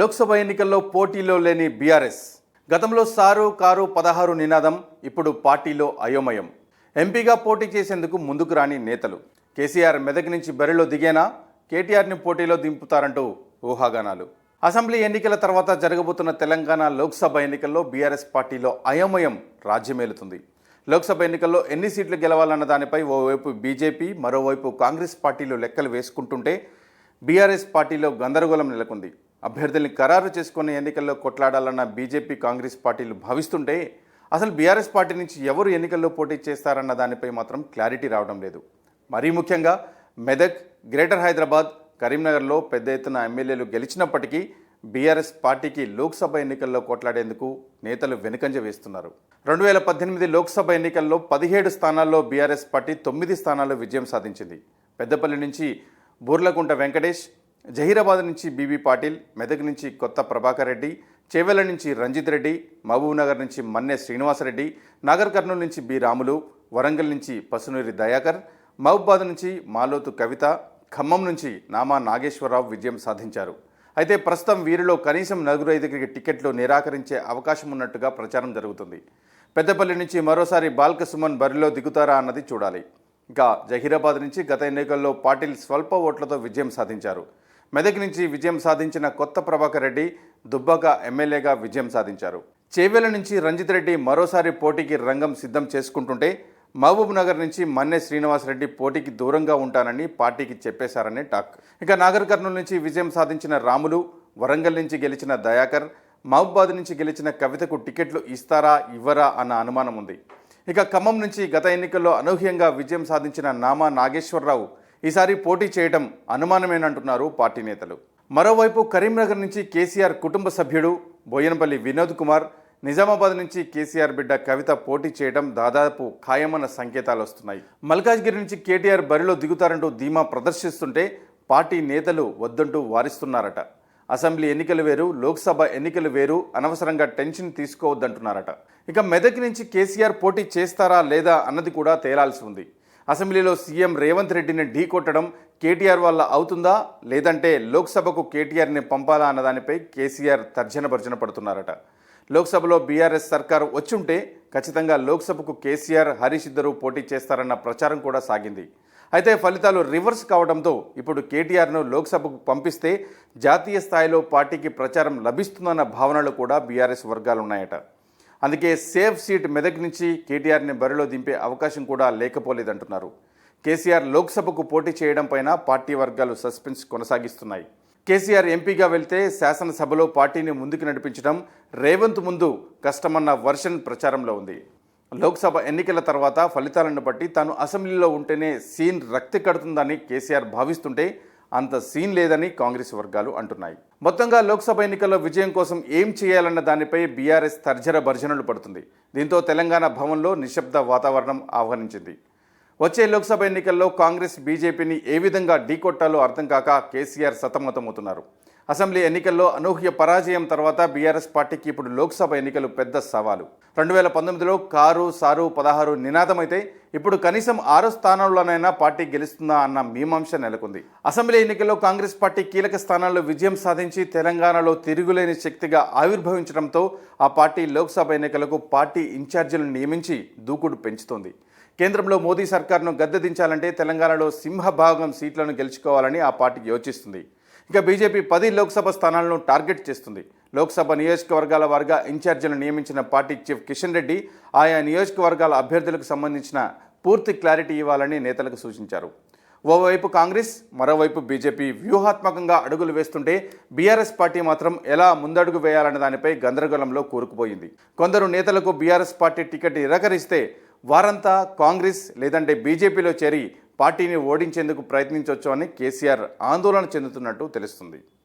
లోక్సభ ఎన్నికల్లో పోటీలో లేని బీఆర్ఎస్ గతంలో సారు కారు 16 నినాదం ఇప్పుడు పార్టీలో అయోమయం. ఎంపీగా పోటీ చేసేందుకు ముందుకు రాని నేతలు. కేసీఆర్ మెదక్ నుంచి బరిలో దిగేనా, కేటీఆర్ని పోటీలో దింపుతారంటూ ఊహాగానాలు. అసెంబ్లీ ఎన్నికల తర్వాత జరగబోతున్న తెలంగాణ లోక్సభ ఎన్నికల్లో బీఆర్ఎస్ పార్టీలో అయోమయం రాజ్యమేలుతుంది. లోక్సభ ఎన్నికల్లో ఎన్ని సీట్లు గెలవాలన్న దానిపై ఓవైపు బీజేపీ, మరోవైపు కాంగ్రెస్ పార్టీలు లెక్కలు వేసుకుంటుంటే బీఆర్ఎస్ పార్టీలో గందరగోళం నెలకొంది. అభ్యర్థుల్ని ఖరారు చేసుకునే ఎన్నికల్లో కొట్లాడాలన్న బీజేపీ, కాంగ్రెస్ పార్టీలు భావిస్తుంటే అసలు బీఆర్ఎస్ పార్టీ నుంచి ఎవరు ఎన్నికల్లో పోటీ చేస్తారన్న దానిపై మాత్రం క్లారిటీ రావడం లేదు. మరీ ముఖ్యంగా మెదక్, గ్రేటర్ హైదరాబాద్, కరీంనగర్లో పెద్ద ఎత్తున ఎమ్మెల్యేలు గెలిచినప్పటికీ బీఆర్ఎస్ పార్టీకి లోక్సభ ఎన్నికల్లో కొట్లాడేందుకు నేతలు వెనుకంజ వేస్తున్నారు. 2018 లోక్సభ ఎన్నికల్లో 17 స్థానాల్లో బీఆర్ఎస్ పార్టీ 9 స్థానాల్లో విజయం సాధించింది. పెద్దపల్లి నుంచి బూర్లకుంట వెంకటేష్, జహీరాబాద్ నుంచి బీబీ పాటిల్, మెదక్ నుంచి కొత్త ప్రభాకర్ రెడ్డి, చేవెళ్ల నుంచి రంజిత్ రెడ్డి, మహబూబ్నగర్ నుంచి మన్నె శ్రీనివాసరెడ్డి, నాగర్ కర్నూలు నుంచి బి రాములు, వరంగల్ నుంచి పసునూరి దయాకర్, మహబూబాద్ నుంచి మాలోతు కవిత, ఖమ్మం నుంచి నామా నాగేశ్వరరావు విజయం సాధించారు. అయితే ప్రస్తుతం వీరిలో కనీసం 4-5 టికెట్లు నిరాకరించే అవకాశం ఉన్నట్టుగా ప్రచారం జరుగుతుంది. పెద్దపల్లి నుంచి మరోసారి బాల్క సుమన్ బరిలో దిగుతారా అన్నది చూడాలి. ఇంకా జహీరాబాద్ నుంచి గత ఎన్నికల్లో పాటిల్ స్వల్ప ఓట్లతో విజయం సాధించారు. మెదక్ నుంచి విజయం సాధించిన కొత్త ప్రభాకర్ రెడ్డి దుబ్బాక ఎమ్మెల్యేగా విజయం సాధించారు. చేవెళ్ల నుంచి రంజిత్ రెడ్డి మరోసారి పోటీకి రంగం సిద్ధం చేసుకుంటుంటే మహబూబ్ నగర్ నుంచి మన్నె శ్రీనివాసరెడ్డి పోటీకి దూరంగా ఉంటానని పార్టీకి చెప్పేశారని టాక్. ఇక నాగర్ కర్నూలు నుంచి విజయం సాధించిన రాములు, వరంగల్ నుంచి గెలిచిన దయాకర్, మహబూబాద్ నుంచి గెలిచిన కవితకు టికెట్లు ఇస్తారా ఇవ్వరా అన్న అనుమానం ఉంది. ఇక ఖమ్మం నుంచి గత ఎన్నికల్లో అనూహ్యంగా విజయం సాధించిన నామా నాగేశ్వరరావు ఈసారి పోటీ చేయడం అనుమానమేనంటున్నారు పార్టీ నేతలు. మరోవైపు కరీంనగర్ నుంచి కేసీఆర్ కుటుంబ సభ్యుడు బోయనపల్లి వినోద్ కుమార్, నిజామాబాద్ నుంచి కేసీఆర్ బిడ్డ కవిత పోటీ చేయడం దాదాపు ఖాయమన్న సంకేతాలు వస్తున్నాయి. మల్కాజ్గిరి నుంచి కేటీఆర్ బరిలో దిగుతారంటూ ధీమా ప్రదర్శిస్తుంటే పార్టీ నేతలు వద్దంటూ వారిస్తున్నారట. అసెంబ్లీ ఎన్నికలు వేరు, లోక్సభ ఎన్నికలు వేరు, అనవసరంగా టెన్షన్ తీసుకోవద్దంటున్నారట. ఇక మెదక్ నుంచి కేసీఆర్ పోటీ చేస్తారా లేదా అన్నది కూడా తేలాల్సి ఉంది. అసెంబ్లీలో సీఎం రేవంత్ రెడ్డిని ఢీకొట్టడం కేటీఆర్ వల్ల అవుతుందా, లేదంటే లోక్సభకు కేటీఆర్ని పంపాలా అన్నదానిపై కేసీఆర్ తర్జన భర్జన పడుతున్నారట. లోక్సభలో బీఆర్ఎస్ సర్కారు వచ్చుంటే ఖచ్చితంగా లోక్సభకు కేసీఆర్, హరీష్ ఇద్దరు పోటీ చేస్తారన్న ప్రచారం కూడా సాగింది. అయితే ఫలితాలు రివర్స్ కావడంతో ఇప్పుడు కేటీఆర్ను లోక్సభకు పంపిస్తే జాతీయ స్థాయిలో పార్టీకి ప్రచారం లభిస్తుందన్న భావనలు కూడా బీఆర్ఎస్ వర్గాలున్నాయట. అందుకే సేఫ్ సీట్ మెదక్ నుంచి కేటీఆర్ని బరిలో దింపే అవకాశం కూడా లేకపోలేదంటున్నారు. కేసీఆర్ లోక్సభకు పోటీ చేయడం పైన పార్టీ వర్గాలు సస్పెన్స్ కొనసాగిస్తున్నాయి. కేసీఆర్ ఎంపీగా వెళ్తే శాసనసభలో పార్టీని ముందుకు నడిపించడం రేవంత్ ముందు కష్టమన్న వర్షన్ ప్రచారంలో ఉంది. లోక్సభ ఎన్నికల తర్వాత ఫలితాలను బట్టి తాను అసెంబ్లీలో ఉంటేనే సీన్ రక్తి కడుతుందని కేసీఆర్ భావిస్తుంటే అంత సీన్ లేదని కాంగ్రెస్ వర్గాలు అంటున్నాయి. మొత్తంగా లోక్సభ ఎన్నికల్లో విజయం కోసం ఏం చేయాలన్న దానిపై బీఆర్ఎస్ తర్జన భర్జనలు పడుతుంది. దీంతో తెలంగాణ భవన్లో నిశ్శబ్ద వాతావరణం ఆహ్వానించింది. వచ్చే లోక్సభ ఎన్నికల్లో కాంగ్రెస్, బీజేపీని ఏ విధంగా ఢీకొట్టాలో అర్థం కాక కేసీఆర్ సతమతమవుతున్నారు. అసెంబ్లీ ఎన్నికల్లో అనూహ్య పరాజయం తర్వాత బీఆర్ఎస్ పార్టీకి ఇప్పుడు లోక్సభ ఎన్నికలు పెద్ద సవాలు. 2019లో కారు సారు 16 నినాదమైతే ఇప్పుడు కనీసం 6 స్థానాల్లోనైనా పార్టీ గెలుస్తుందా అన్న మీమాంస నెలకొంది. అసెంబ్లీ ఎన్నికల్లో కాంగ్రెస్ పార్టీ కీలక స్థానాల్లో విజయం సాధించి తెలంగాణలో తిరుగులేని శక్తిగా ఆవిర్భవించడంతో ఆ పార్టీ లోక్సభ ఎన్నికలకు పార్టీ ఇన్ఛార్జీలను నియమించి దూకుడు పెంచుతోంది. కేంద్రంలో మోదీ సర్కార్ను గద్దెదించాలంటే తెలంగాణలో సింహభాగం సీట్లను గెలుచుకోవాలని ఆ పార్టీ యోచిస్తుంది. ఇక బీజేపీ 10 లోక్సభ స్థానాలను టార్గెట్ చేస్తుంది. లోక్సభ నియోజకవర్గాల వారీగా ఇన్ఛార్జీలను నియమించిన పార్టీ చీఫ్ కిషన్ రెడ్డి ఆయా నియోజకవర్గాల అభ్యర్థులకు సంబంధించిన పూర్తి క్లారిటీ ఇవ్వాలని నేతలకు సూచించారు. ఓవైపు కాంగ్రెస్, మరోవైపు బీజేపీ వ్యూహాత్మకంగా అడుగులు వేస్తుంటే బీఆర్ఎస్ పార్టీ మాత్రం ఎలా ముందడుగు వేయాలన్న దానిపై గందరగోళంలో కూరుకుపోయింది. కొందరు నేతలకు బీఆర్ఎస్ పార్టీ టికెట్ నిరాకరిస్తే వారంతా కాంగ్రెస్ లేదంటే బీజేపీలో చేరి పార్టీని ఓడించేందుకు ప్రయత్నించవచ్చు అని కేసీఆర్ ఆందోళన చెందుతున్నట్టు తెలుస్తుంది.